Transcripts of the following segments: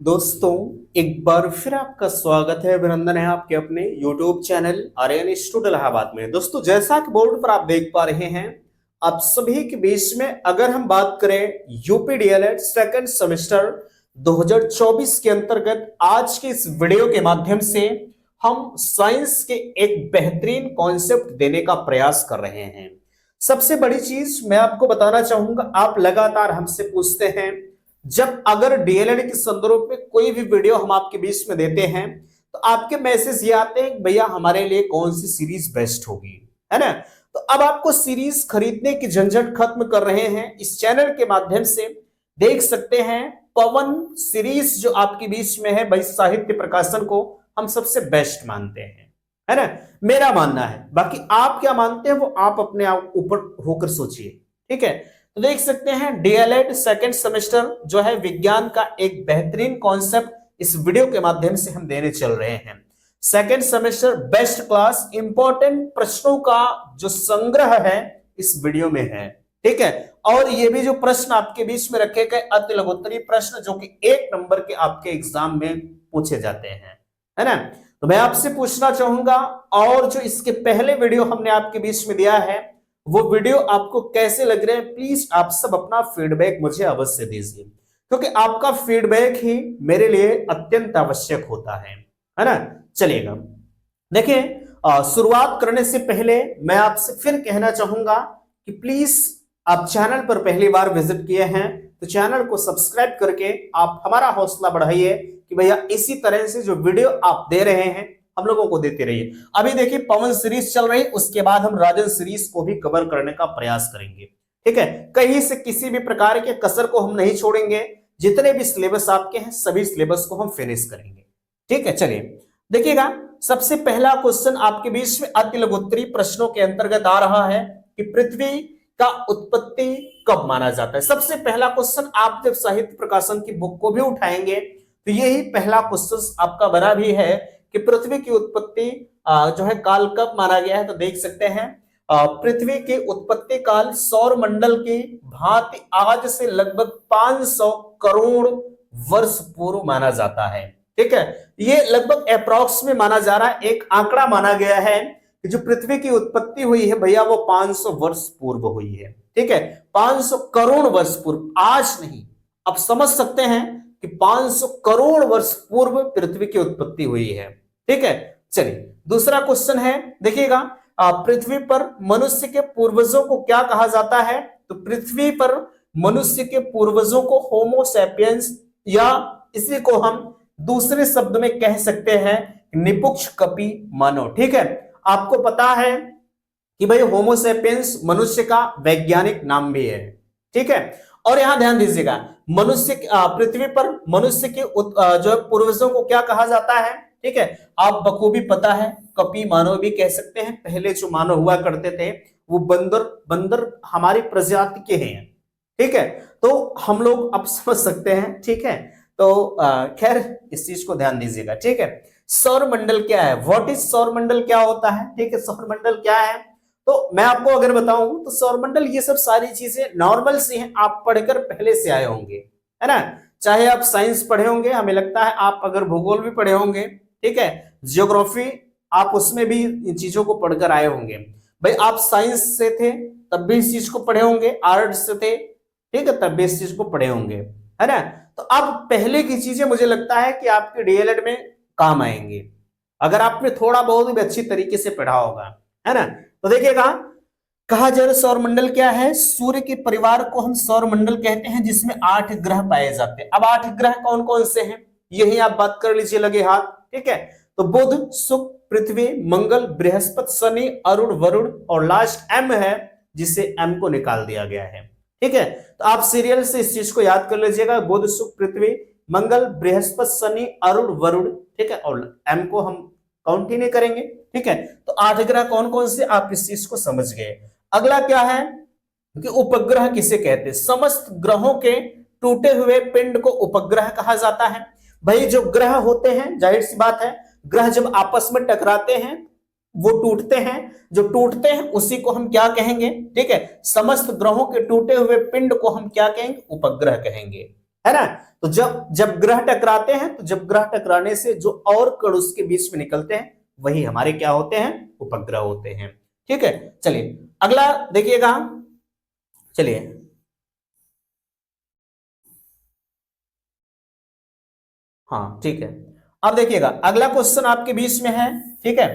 दोस्तों, एक बार फिर आपका स्वागत है, अभिनंदन है आपके अपने YouTube channel Aryan institute Allahabad में। दोस्तों, जैसा कि बोर्ड पर आप देख पा रहे हैं, आप सभी के बीच में अगर हम बात करें यूपी डीएलएड सेकंड सेमेस्टर 2024 के अंतर्गत आज के इस वीडियो के माध्यम से हम साइंस के एक बेहतरीन कॉन्सेप्ट देने का प्रयास कर रहे हैं। सबसे बड़ी चीज मैं आपको बताना चाहूंगा, आप लगातार हमसे पूछते हैं जब अगर डीएलएड के संदर्भ में कोई भी वीडियो हम आपके बीच में देते हैं तो आपके मैसेज ये आते हैं भैया हमारे लिए कौन सी सीरीज बेस्ट होगी, है ना। तो अब आपको सीरीज खरीदने की झंझट खत्म कर रहे हैं, इस चैनल के माध्यम से देख सकते हैं। पवन सीरीज जो आपके बीच में है भाई, साहित्य प्रकाशन को हम सबसे बेस्ट मानते हैं, है ना। मेरा मानना है, बाकी आप क्या मानते हैं वो आप अपने आप ऊपर होकर सोचिए, ठीक है। तो देख सकते हैं डीएलएड सेकंड सेमेस्टर जो है विज्ञान का एक बेहतरीन कॉन्सेप्ट इस वीडियो के माध्यम से हम देने चल रहे हैं। Second semester best class important प्रश्नों का जो संग्रह है इस वीडियो में है, ठीक है। और ये भी जो प्रश्न आपके बीच में रखे गए अति लघुत्तरीय प्रश्न जो कि 1 नंबर के आपके एग्जाम में पूछे जाते हैं, है ना। तो मैं आपसे पूछना चाहूंगा, और जो इसके पहले वीडियो हमने आपके बीच में दिया है वो वीडियो आपको कैसे लग रहे हैं, प्लीज आप सब अपना फीडबैक मुझे अवश्य दीजिए, क्योंकि आपका फीडबैक ही मेरे लिए अत्यंत आवश्यक होता है ना। चलिएगा, देखिए, शुरुआत करने से पहले मैं आपसे फिर कहना चाहूंगा कि प्लीज आप चैनल पर पहली बार विजिट किए हैं तो चैनल को सब्सक्राइब करके आप हमारा हौसला बढ़ाइए कि भैया इसी तरह से जो वीडियो आप दे रहे हैं हम लोगों को देते रहिए। अभी देखिए पवन सीरीज चल रही, उसके बाद हम राजन सीरीज को भी कवर करने का प्रयास करेंगे, ठीक है। कहीं से किसी भी प्रकार के कसर को हम नहीं छोड़ेंगे, जितने भी सिलेबस आपके हैं सभी सिलेबस को हम फिनिश करेंगे, ठीक है। चलिए देखिएगा, सबसे पहला क्वेश्चन आपके बीच में अति लघुत्तरीय प्रश्नों के अंतर्गत आ रहा है कि पृथ्वी का उत्पत्ति कब माना जाता है। सबसे पहला क्वेश्चन आप जब साहित्य प्रकाशन की बुक को भी उठाएंगे तो यही पहला क्वेश्चन आपका बना भी है कि पृथ्वी की उत्पत्ति जो है काल कब माना गया है। तो देख सकते हैं पृथ्वी की उत्पत्ति काल सौर मंडल की भांति आज से लगभग 500 करोड़ वर्ष पूर्व माना जाता है, ठीक है। ये लगभग अप्रॉक्स में माना जा रहा है, एक आंकड़ा माना गया है कि जो पृथ्वी की उत्पत्ति हुई है भैया वो 500 वर्ष पूर्व हुई है, ठीक है। 500 करोड़ वर्ष पूर्व, आज नहीं। अब समझ सकते हैं कि 500 करोड़ वर्ष पूर्व पृथ्वी की उत्पत्ति हुई है, ठीक है। चलिए दूसरा क्वेश्चन है, देखिएगा, पृथ्वी पर मनुष्य के पूर्वजों को क्या कहा जाता है। तो पृथ्वी पर मनुष्य के पूर्वजों को होमो सैपियंस, या इसी को हम दूसरे शब्द में कह सकते हैं निपुक्ष कपी मानव, ठीक है। आपको पता है कि भाई होमो सैपियंस मनुष्य का वैज्ञानिक नाम भी है, ठीक है। और यहां ध्यान दीजिएगा, मनुष्य पृथ्वी पर मनुष्य के जो पूर्वजों को क्या कहा जाता है, ठीक है। आप बखूबी पता है कपी मानव भी कह सकते हैं। पहले जो मानव हुआ करते थे वो बंदर हमारी प्रजाति के हैं, ठीक है। तो हम लोग अब समझ सकते हैं, ठीक है। तो खैर इस चीज को ध्यान दीजिएगा, ठीक है। सौर मंडल क्या है, व्हाट इज सौर मंडल, क्या होता है, ठीक है। सौर मंडल क्या है तो मैं आपको अगर बताऊं तो सौर मंडल ये सब सारी चीजें नॉर्मल सी हैं, आप पढ़कर पहले से आए होंगे, है ना। चाहे आप साइंस पढ़े होंगे, हमें लगता है आप अगर भूगोल भी पढ़े होंगे, ठीक है, जियोग्राफी, आप उसमें भी इन चीजों को पढ़कर आए होंगे। भाई आप साइंस से थे तब भी इस चीज को पढ़े होंगे, आर्ट्स से थे, ठीक है, तब भी इस चीज को पढ़े होंगे, है ना। तो अब पहले की चीजें मुझे लगता है कि आपके डीएलएड में काम आएंगे अगर आपने थोड़ा बहुत भी अच्छी तरीके से पढ़ा होगा, है ना। तो देखिएगा, कहा जा रहा सौरमंडल क्या है, सूर्य के परिवार को हम सौरमंडल कहते हैं जिसमें 8 ग्रह पाए जाते हैं। अब 8 ग्रह कौन कौन से हैं यही आप बात कर लीजिए लगे हाथ, ठीक है। तो बुध, शुक्र, पृथ्वी, मंगल, बृहस्पति, शनि, अरुण, वरुण और लास्ट एम है जिसे एम को निकाल दिया गया है, ठीक है। तो आप सीरियल से इस चीज को याद कर लीजिएगा, बुध, शुक्र, पृथ्वी, मंगल, बृहस्पति, शनि, अरुण, वरुण, ठीक है। और एम को हम काउंट ही नहीं करेंगे, ठीक है। तो 8 ग्रह कौन कौन से आप इस चीज को समझ गए। अगला क्या है कि उपग्रह किसे कहते हैं, समस्त ग्रहों के टूटे हुए पिंड को उपग्रह कहा जाता है। भाई जो ग्रह होते हैं, जाहिर सी बात है, ग्रह जब आपस में टकराते हैं वो टूटते हैं, जो टूटते हैं उसी को हम क्या कहेंगे, ठीक है। समस्त ग्रहों के टूटे हुए पिंड को हम क्या कहेंगे, उपग्रह कहेंगे, है ना। तो जब जब ग्रह टकराते हैं, तो जब ग्रह टकराने से जो और कण उसके बीच में निकलते हैं वही हमारे क्या होते हैं, उपग्रह होते हैं। ठीक है, चलिए अगला देखिएगा। चलिए हाँ ठीक है, अब देखिएगा अगला क्वेश्चन आपके बीच में है। ठीक है,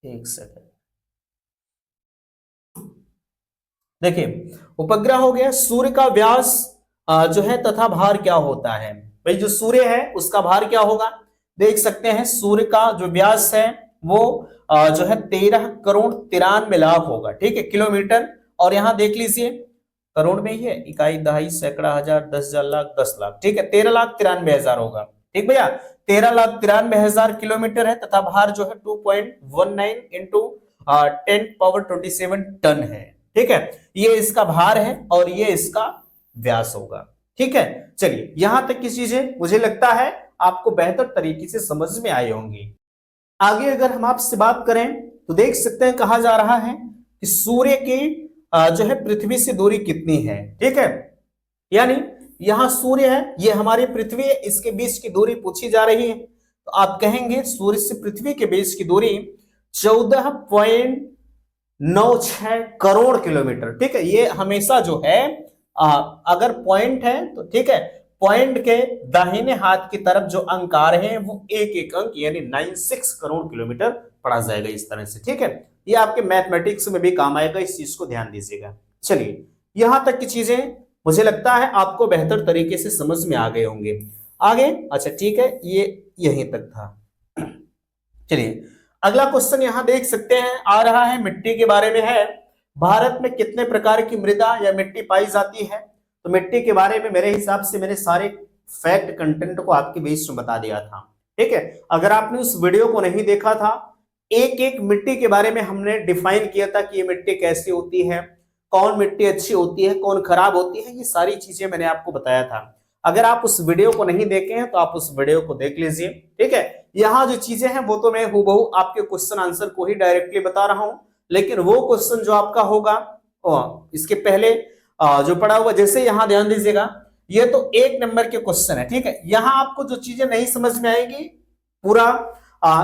एक सेकंड, देखिए उपग्रह हो गया। सूर्य का व्यास जो है तथा भार क्या होता है। भाई जो सूर्य है उसका भार क्या होगा, देख सकते हैं सूर्य का जो व्यास है वो जो है 13 करोड़ 93 लाख होगा। ठीक है, किलोमीटर। और यहां देख लीजिए करोड़ में ही है, इकाई दहाई सैकड़ा हजार 10,000 लाख 10 लाख। ठीक है, 13,93,000 होगा। ठीक भैया, 13,93,000 किलोमीटर है तथा भार जो है 2.19 इंटू 10 पावर 27 टन है। ठीक है, ये इसका भार है और ये इसका व्यास होगा। ठीक है, चलिए यहां तक की चीजें मुझे लगता है आपको बेहतर तरीके से समझ में आई होंगी। आगे अगर हम आपसे बात करें तो देख सकते हैं कहा जा रहा है कि सूर्य की जो है पृथ्वी से दूरी कितनी है। ठीक है, यानी यहां सूर्य है, ये हमारी पृथ्वी है, इसके बीच की दूरी पूछी जा रही है। तो आप कहेंगे सूर्य से पृथ्वी के बीच की दूरी 14.96 करोड़ किलोमीटर। ठीक है, ये हमेशा जो है अगर पॉइंट है तो ठीक है, पॉइंट के दाहिने हाथ की तरफ जो अंक आ रहे हैं वो एक एक अंक यानी 96 करोड़ किलोमीटर पढ़ा जाएगा इस तरह से। ठीक है, ये आपके मैथमेटिक्स में भी काम आएगा, इस चीज को ध्यान दीजिएगा। चलिए यहां तक की चीजें मुझे लगता है आपको बेहतर तरीके से समझ में आ गए होंगे। आगे अच्छा ठीक है, ये यहीं तक था। चलिए अगला क्वेश्चन यहां देख सकते हैं आ रहा है, मिट्टी के बारे में है। भारत में कितने प्रकार की मृदा या मिट्टी पाई जाती है। तो मिट्टी के बारे में मेरे हिसाब से मैंने सारे फैक्ट कंटेंट को आपके बीच में बता दिया था। ठीक है, अगर आपने उस वीडियो को नहीं देखा था, एक एक मिट्टी के बारे में हमने डिफाइन किया था कि ये मिट्टी कैसी होती है, कौन मिट्टी अच्छी होती है, कौन खराब होती है, ये सारी चीजें मैंने आपको बताया था। अगर आप उस वीडियो को नहीं देखे हैं तो आप उस वीडियो को देख लीजिए। ठीक है, यहाँ जो चीजें हैं वो तो मैं हूबहू आपके क्वेश्चन आंसर को ही डायरेक्टली बता रहा हूं, लेकिन वो क्वेश्चन जो आपका होगा इसके पहले जो पढ़ा हुआ, जैसे यहां ध्यान दीजिएगा, ये तो 1 नंबर के क्वेश्चन है। ठीक है, यहां आपको जो चीजें नहीं समझ में आएंगी पूरा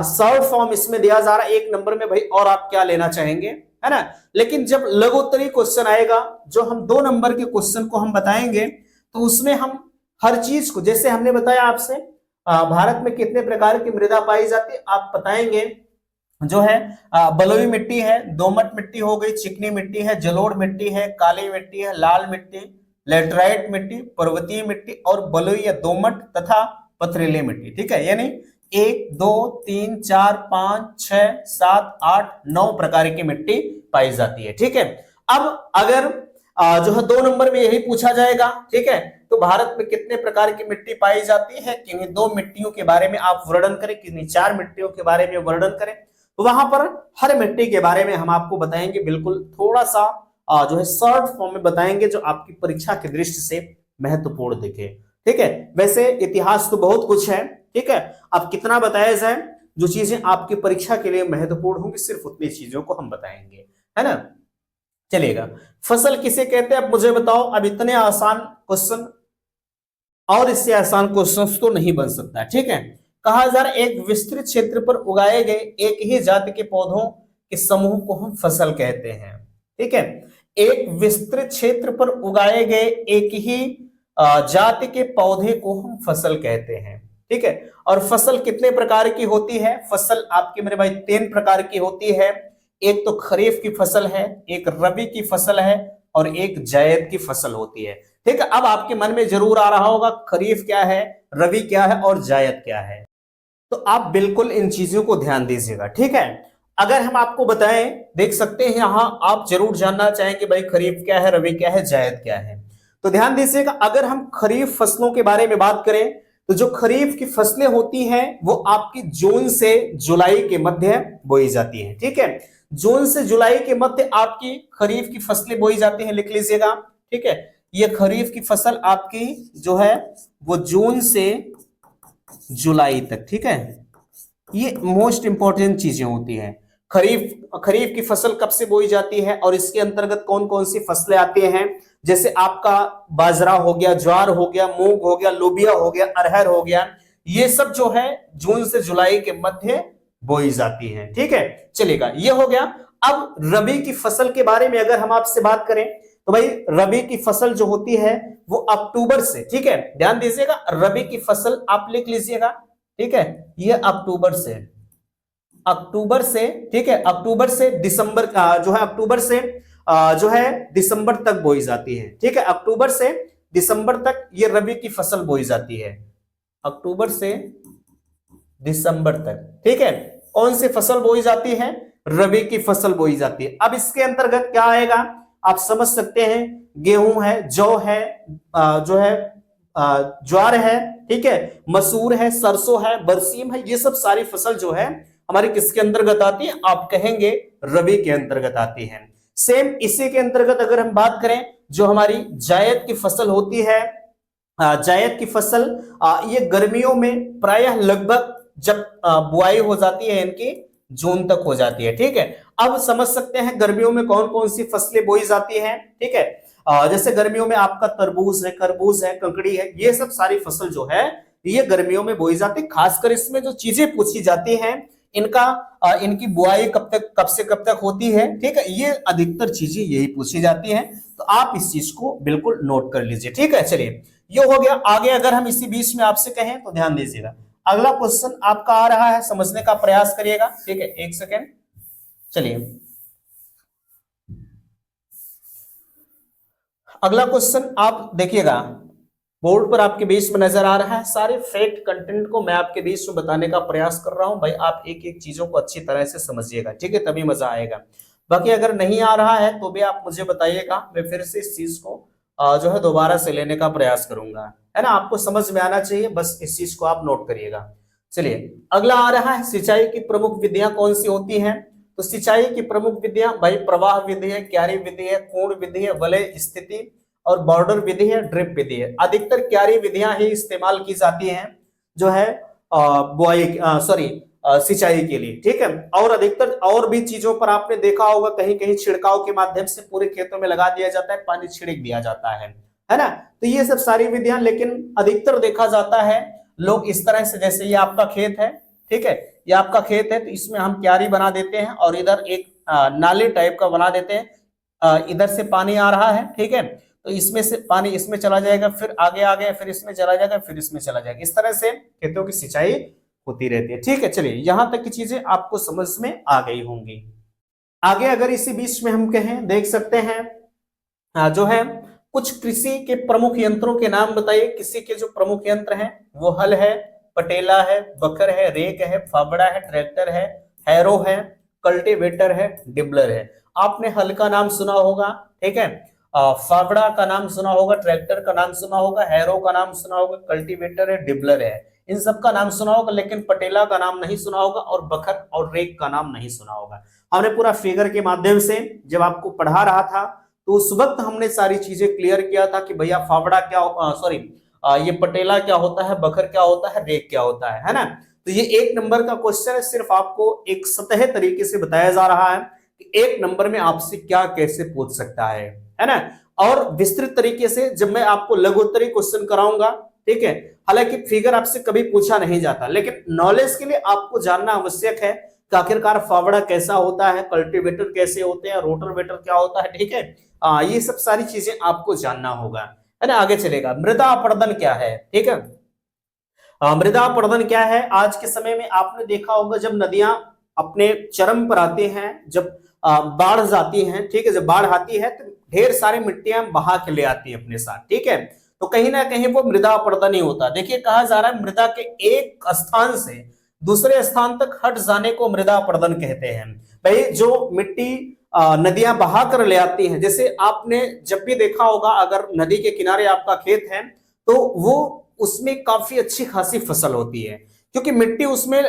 शॉर्ट फॉर्म इसमें दिया जा रहा है 1 नंबर में, भाई और आप क्या लेना चाहेंगे, है ना। लेकिन जब लघुत्तरी क्वेश्चन आएगा, जो हम 2 नंबर के क्वेश्चन को हम बताएंगे, तो उसमें हम हर चीज को, जैसे हमने बताया आपसे भारत में कितने प्रकार की मृदा पाई जाती है, आप बताएंगे जो है बलुई मिट्टी है, दोमट मिट्टी हो गई, चिकनी मिट्टी है, जलोढ़ मिट्टी है, काली मिट्टी है, लाल मिट्टी, लेटराइट मिट्टी, पर्वतीय मिट्टी और बलुई या दोमट तथा पथरीली मिट्टी। ठीक है, यानी 1 2 3 4 5 6 7 8 9 प्रकार की मिट्टी पाई जाती है। ठीक है, अब अगर जो है 2 नंबर में यही पूछा जाएगा, ठीक है, तो भारत में कितने प्रकार की मिट्टी पाई जाती है, किन्हीं 2 मिट्टियों के बारे में आप वर्णन करें, किन्हीं 4 मिट्टियों के बारे में वर्णन करें, तो वहां पर हर मिट्टी के बारे में हम आपको बताएंगे, बिल्कुल थोड़ा सा जो है शॉर्ट फॉर्म में बताएंगे, जो आपकी परीक्षा की दृष्टि से महत्वपूर्ण दिखे। ठीक है, वैसे इतिहास तो बहुत कुछ है। ठीक है, अब कितना बताया जाए, जो चीजें आपकी परीक्षा के लिए महत्वपूर्ण होंगी सिर्फ उतनी चीजों को हम बताएंगे, है ना। चलिएगा, फसल किसे कहते हैं, अब मुझे बताओ। अब इतने आसान क्वेश्चन और इससे आसान क्वेश्चन तो नहीं बन सकता। ठीक है, कहा जा रहा है एक विस्तृत क्षेत्र पर उगाए गए एक ही जाति के पौधों के समूह को हम फसल कहते हैं। ठीक है, एक विस्तृत क्षेत्र पर उगाए गए एक ही जाति के पौधे को हम फसल कहते हैं। ठीक है, और फसल कितने प्रकार की होती है, फसल आपके मेरे भाई 3 प्रकार की होती है। एक तो खरीफ की फसल है, एक रबी की फसल है और एक जायद की फसल होती है। ठीक है, अब आपके मन में जरूर आ रहा होगा खरीफ क्या है, रबी क्या है और जायद क्या है, तो आप बिल्कुल इन चीजों को ध्यान दीजिएगा। ठीक है, अगर हम आपको बताएं, देख सकते हैं यहां आप जरूर जानना चाहेंगे भाई खरीफ क्या है, रबी क्या है, जायद क्या है, तो ध्यान दीजिएगा। अगर हम खरीफ फसलों के बारे में बात करें तो जो खरीफ की फसलें होती हैं वो आपकी जून से जुलाई के मध्य बोई जाती हैं। ठीक है, जून से जुलाई के मध्य आपकी खरीफ की फसलें बोई जाती हैं, लिख लीजिएगा। ठीक है, ये खरीफ की फसल आपकी जो है वो जून से जुलाई तक। ठीक है, ये मोस्ट इंपॉर्टेंट चीजें होती हैं। खरीफ की फसल कब से बोई जाती है और इसके अंतर्गत कौन कौन सी फसलें आती हैं, जैसे आपका बाजरा हो गया, ज्वार हो गया, मूंग हो गया, लोबिया हो गया, अरहर हो गया, ये सब जो है जून से जुलाई के मध्य बोई जाती है। ठीक है, चलेगा, ये हो गया। अब रबी की फसल के बारे में अगर हम आपसे बात करें तो भाई रबी की फसल जो होती है वो अक्टूबर से, ठीक है, ध्यान दीजिएगा, रबी की फसल आप लिख लीजिएगा, ठीक है, ये अक्टूबर से, अक्टूबर से, ठीक है, अक्टूबर से दिसंबर का जो है, अक्टूबर से जो है दिसंबर तक बोई जाती है। ठीक है, अक्टूबर से दिसंबर तक ये रबी की फसल बोई जाती है, अक्टूबर से दिसंबर तक। ठीक है, कौन सी फसल बोई जाती है? रबी की फसल बोई जाती है। अब इसके अंतर्गत क्या आएगा आप समझ सकते हैं, गेहूं है, जौ है, जो है ज्वार है, ठीक है, मसूर है, सरसों है, बरसीम है, ये सब सारी फसल जो है हमारी किसके अंतर्गत आती है? आप कहेंगे रबी के अंतर्गत आती है। सेम इसी के अंतर्गत अगर हम बात करें, जो हमारी जायद की फसल होती है, जायद की फसल ये गर्मियों में प्रायः लगभग जब बुआई हो जाती है इनकी जून तक हो जाती है। ठीक है, अब समझ सकते हैं गर्मियों में कौन कौन सी फसलें बोई जाती हैं। ठीक है, जैसे गर्मियों में आपका तरबूज है, खरबूज है, ककड़ी है, ये सब सारी फसल जो है ये गर्मियों में बोई जाती है। खासकर इसमें जो चीजें पूछी जाती हैं इनका इनकी बुआई कब से कब तक होती है, ठीक है, ये अधिकतर चीजें यही पूछी जाती हैं, तो आप इस चीज को बिल्कुल नोट कर लीजिए। ठीक है, चलिए, ये हो गया। आगे अगर हम इसी बीच में आपसे कहें तो ध्यान दीजिएगा, अगला क्वेश्चन आपका आ रहा है, समझने का प्रयास करिएगा। ठीक है, एक सेकेंड, चलिए, अगला क्वेश्चन आप देखिएगा, बोर्ड पर आपके बीच में नजर आ रहा है। सारे फैक्ट कंटेंट को मैं आपके बीच में बताने का प्रयास कर रहा हूं भाई, आप एक एक चीजों को अच्छी तरह से समझिएगा, ठीक है, तभी मजा आएगा। बाकी अगर नहीं आ रहा है तो भी आप मुझे बताइएगा, मैं फिर से इस चीज को जो है दोबारा से लेने का प्रयास करूंगा, है ना। आपको समझ में आना चाहिए, बस इस चीज को आप नोट करिएगा। चलिए, अगला आ रहा है, सिंचाई की प्रमुख विधियां कौन सी होती हैं? तो सिंचाई की प्रमुख विधियां भाई प्रवाह विधि है, क्यारी विधि है, कोण विधि है, वलय स्थिति और बॉर्डर विधि है, ड्रिप विधि है। अधिकतर क्यारी विधियां ही इस्तेमाल की जाती हैं जो है बुआई सॉरी सिंचाई के लिए। ठीक है, और अधिकतर और भी चीजों पर आपने देखा होगा, कहीं कहीं छिड़काव के माध्यम से पूरे खेतों में लगा दिया जाता है, पानी छिड़क दिया जाता है ना। तो ये सब सारी विधियां, लेकिन अधिकतर देखा जाता है लोग इस तरह से, जैसे ये आपका खेत है, ठीक है, ये आपका खेत है, तो इसमें हम क्यारी बना देते हैं और इधर एक नाले टाइप का बना देते हैं, इधर से पानी आ रहा है, ठीक है, तो इसमें से पानी इसमें चला जाएगा, फिर आगे आ गया, फिर इसमें चला जाएगा, फिर इसमें चला जाएगा, इस तरह से खेतों की सिंचाई होती रहती है। ठीक है, चलिए, यहां तक की चीजें आपको समझ में आ गई होंगी। आगे अगर इसी बीच में हम कहें, देख सकते हैं जो है कुछ कृषि के प्रमुख यंत्रों के नाम बताइए। कृषि के जो प्रमुख यंत्र हैं वो हल है, पटेला है, बखर है, रेक है, फावड़ा है, ट्रैक्टर है, हैरो है, कल्टीवेटर है, डिबलर है। आपने हल का नाम सुना होगा, ठीक है, फावड़ा का नाम सुना होगा, ट्रैक्टर का नाम सुना होगा, हैरो का नाम सुना होगा, कल्टीवेटर है, डिबलर है, इन सब का नाम सुना होगा, लेकिन पटेला का नाम नहीं सुना होगा और बखर और रेक का नाम नहीं सुना होगा। हमने पूरा फिगर के माध्यम से जब आपको पढ़ा रहा था तो उस वक्त हमने सारी चीजें क्लियर किया था कि भैया फावड़ा क्या, सॉरी ये पटेला क्या होता है, बखर क्या होता है, रेक क्या होता है ना। तो ये 1 नंबर का क्वेश्चन है, सिर्फ आपको एक सतह तरीके से बताया जा रहा है कि 1 नंबर में आपसे क्या कैसे पूछ सकता है ना। और विस्तृत तरीके से जब मैं आपको लघुत्तरी क्वेश्चन कराऊंगा, ठीक है, हालांकि फिगर आपसे कभी पूछा नहीं जाता, लेकिन नॉलेज के लिए आपको जानना आवश्यक है कि आखिरकार फावड़ा कैसा होता है, कल्टीवेटर कैसे होते हैं, रोटरवेटर क्या होता है, ठीक है, ये सब सारी चीजें आपको जानना होगा, है ना। आगे चलेगा, मृदा अपरदन क्या है, ठीक है, मृदा अपरदन क्या है? आज के समय में आपने देखा होगा जब नदियां अपने चरम पर आती हैं, जब बाढ़ जाती हैं, ठीक है, जब बाढ़ आती है तो ढेर सारी मिट्टियां बहा के ले आती है अपने साथ, ठीक है, तो कहीं ना कहीं वो मृदा अपरदन ही होता है। देखिए, कहा जा रहा है मृदा के एक स्थान से दूसरे स्थान तक हट जाने को मृदा अपरदन कहते हैं। भाई जो मिट्टी नदियां बहा कर ले आती हैं, जैसे आपने जब भी देखा होगा अगर नदी के किनारे आपका खेत है तो वो उसमें काफी अच्छी खासी फसल होती है, क्योंकि मिट्टी उसमें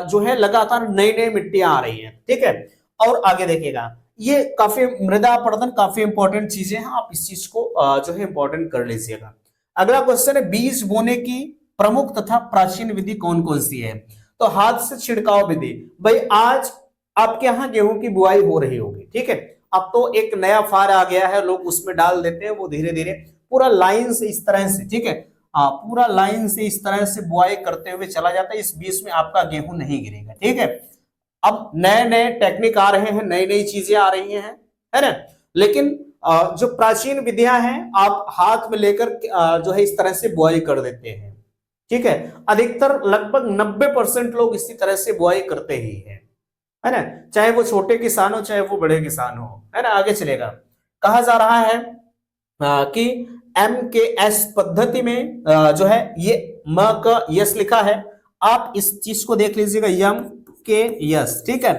जो है लगातार नई नई मिट्टियां आ रही हैं, ठीक है। और आगे देखिएगा, ये काफी मृदा अपरदन काफी इंपॉर्टेंट चीजें हैं, आप इस चीज को जो है इंपॉर्टेंट कर लीजिएगा। अगला क्वेश्चन है, बीज बोने की प्रमुख तथा प्राचीन विधि कौन कौन सी है? तो हाथ से छिड़काव विधि। भाई आज आपके यहाँ गेहूं की बुआई हो रही होगी, ठीक है, अब तो एक नया फार आ गया है, लोग उसमें डाल देते हैं, वो धीरे धीरे पूरा लाइन से इस तरह से, ठीक है, पूरा लाइन से इस तरह से बुआई करते हुए चला जाता है, इस बीच में आपका गेहूं नहीं गिरेगा, ठीक है। अब नए नए टेक्निक आ रहे हैं, नई नई चीजें आ रही हैं, है ना, लेकिन जो प्राचीन विधियां हैं आप हाथ में लेकर जो है इस तरह से बुआई कर देते हैं, ठीक है। अधिकतर लगभग 90% लोग इसी तरह से बुआई करते ही हैं, है ना, चाहे वो छोटे किसान हो चाहे वो बड़े किसान हो, है ना। आगे चलेगा, कहा जा रहा है कि MKS पद्धति में जो है ये म का यस लिखा है, आप इस चीज को देख लीजिएगा, MKS, ठीक है।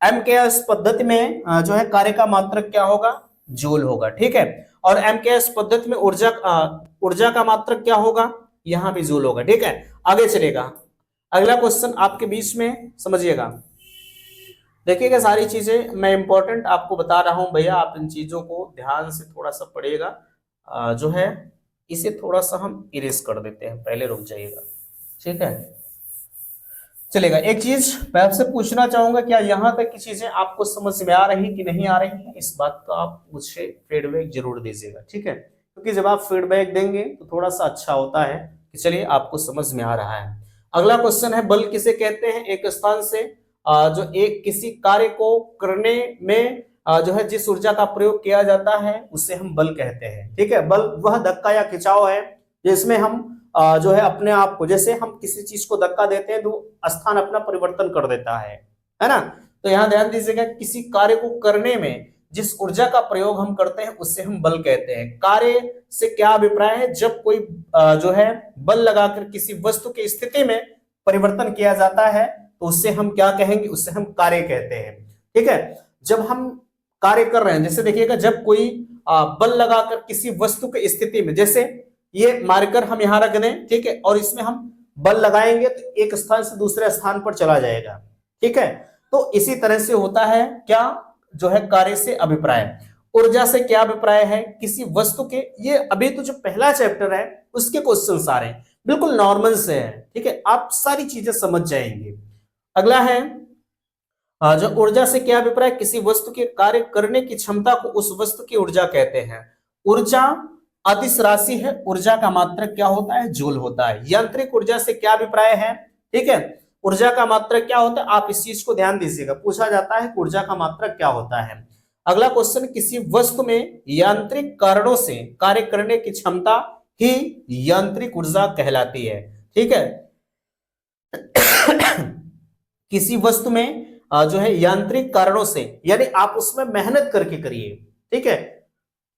MKS पद्धति में जो है कार्य का मात्रक क्या होगा, जूल होगा, ठीक है। और MKS पद्धति में ऊर्जा का मात्रक क्या होगा, यहां भी जूल होगा, ठीक है। आगे चलेगा, अगला क्वेश्चन आपके बीच में समझिएगा, देखिएगा, सारी चीजें मैं इंपॉर्टेंट आपको बता रहा हूं भैया, आप इन चीजों को ध्यान से थोड़ा सा पढ़िएगा। जो है इसे थोड़ा सा हम इरेज कर देते हैं, पहले रुक जाइएगा, ठीक है, चलेगा। एक चीज मैं आपसे पूछना चाहूंगा, क्या यहां तक की चीजें आपको समझ में आ रही कि नहीं आ रही है, इस बात का आप मुझे फीडबैक जरूर दीजिएगा, ठीक है, क्योंकि जब आप फीडबैक देंगे तो थोड़ा सा अच्छा होता है कि चलिए आपको समझ में आ रहा है। अगला क्वेश्चन है, बल किसे कहते हैं, एक स्थान से जो एक किसी कार्य को करने में जो है जिस ऊर्जा का प्रयोग किया जाता है उसे हम बल कहते हैं, ठीक है। बल वह धक्का या खिंचाव है जिसमें हम जो है अपने आप को, जैसे हम किसी चीज को धक्का देते हैं तो स्थान अपना परिवर्तन कर देता है ना। तो यहां ध्यान दीजिएगा, किसी कार्य को करने में जिस ऊर्जा का प्रयोग हम करते हैं उससे हम बल कहते हैं। कार्य से क्या अभिप्राय है, जब कोई जो है बल लगाकर किसी वस्तु की स्थिति में परिवर्तन किया जाता है तो उससे हम क्या कहेंगे, उससे हम कार्य कहते हैं, ठीक है। जब हम कार्य कर रहे हैं, जैसे देखिएगा, जब कोई बल लगाकर किसी वस्तु की स्थिति में, जैसे ये मार्कर हम यहां रख दें, ठीक है, और इसमें हम बल लगाएंगे तो एक स्थान से दूसरे स्थान पर चला जाएगा, ठीक है। तो इसी तरह से होता है क्या, जो है कार्य से अभिप्राय। ऊर्जा से क्या अभिप्राय है, किसी वस्तु के, ये अभी तो जो पहला चैप्टर है उसके क्वेश्चन सारे बिल्कुल नॉर्मल से है, ठीक है, आप सारी चीजें समझ जाएंगे। अगला है, जो ऊर्जा से क्या अभिप्राय, किसी वस्तु के कार्य करने की क्षमता को उस वस्तु की ऊर्जा कहते हैं। ऊर्जा अदिश राशि है, ऊर्जा का मात्रक क्या होता है, जूल होता है। यांत्रिक ऊर्जा से क्या अभिप्राय है, ठीक है, ऊर्जा का मात्रक क्या होता है, आप इस चीज को ध्यान दीजिएगा, पूछा जाता है ऊर्जा का मात्रक क्या होता है। अगला क्वेश्चन, किसी वस्तु में यांत्रिक कारणों से कार्य करने की क्षमता ही यांत्रिक ऊर्जा कहलाती है, ठीक है। किसी वस्तु में जो है यांत्रिक कारणों से, यानी आप उसमें मेहनत करके करिए, ठीक है,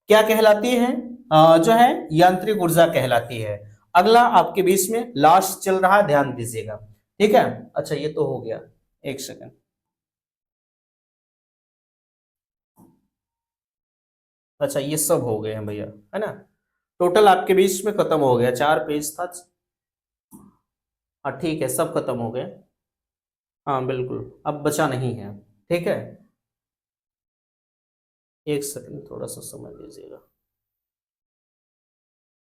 क्या कहलाती है, जो है यांत्रिक ऊर्जा कहलाती है। अगला आपके बीच में लास्ट चल रहा है, ध्यान दीजिएगा, ठीक है। अच्छा ये तो हो गया, एक सेकंड, अच्छा ये सब हो गए हैं भैया, है ना, टोटल आपके बीच में खत्म हो गया, 4 पेज था, हाँ ठीक है, सब खत्म हो गए, हाँ बिल्कुल, अब बचा नहीं है, ठीक है। एक सेकंड, थोड़ा सा समय लीजिएगा,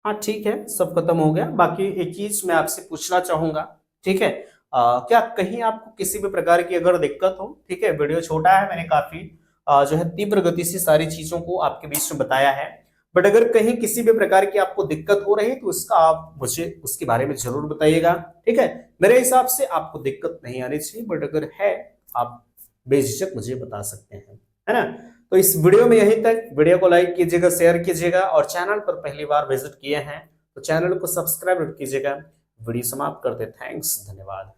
हाँ ठीक है, सब खत्म हो गया। बाकी एक चीज मैं आपसे पूछना चाहूंगा, ठीक है, क्या कहीं आपको किसी भी प्रकार की अगर दिक्कत हो, ठीक है, वीडियो छोटा है, मैंने काफी जो है तीव्र गति से सारी चीजों को आपके बीच में बताया है, बट अगर कहीं किसी भी प्रकार की आपको दिक्कत हो रही है तो उसका आप मुझे उसके बारे में जरूर बताइएगा, ठीक है। मेरे हिसाब से आपको दिक्कत नहीं आनी चाहिए, बट अगर है आप बेझिझक मुझे बता सकते हैं, है ना। तो इस वीडियो में यहीं तक, वीडियो को लाइक कीजिएगा, शेयर कीजिएगा, और चैनल पर पहली बार विजिट किए हैं तो चैनल को सब्सक्राइब कीजिएगा। वीडियो समाप्त करते, थैंक्स, धन्यवाद।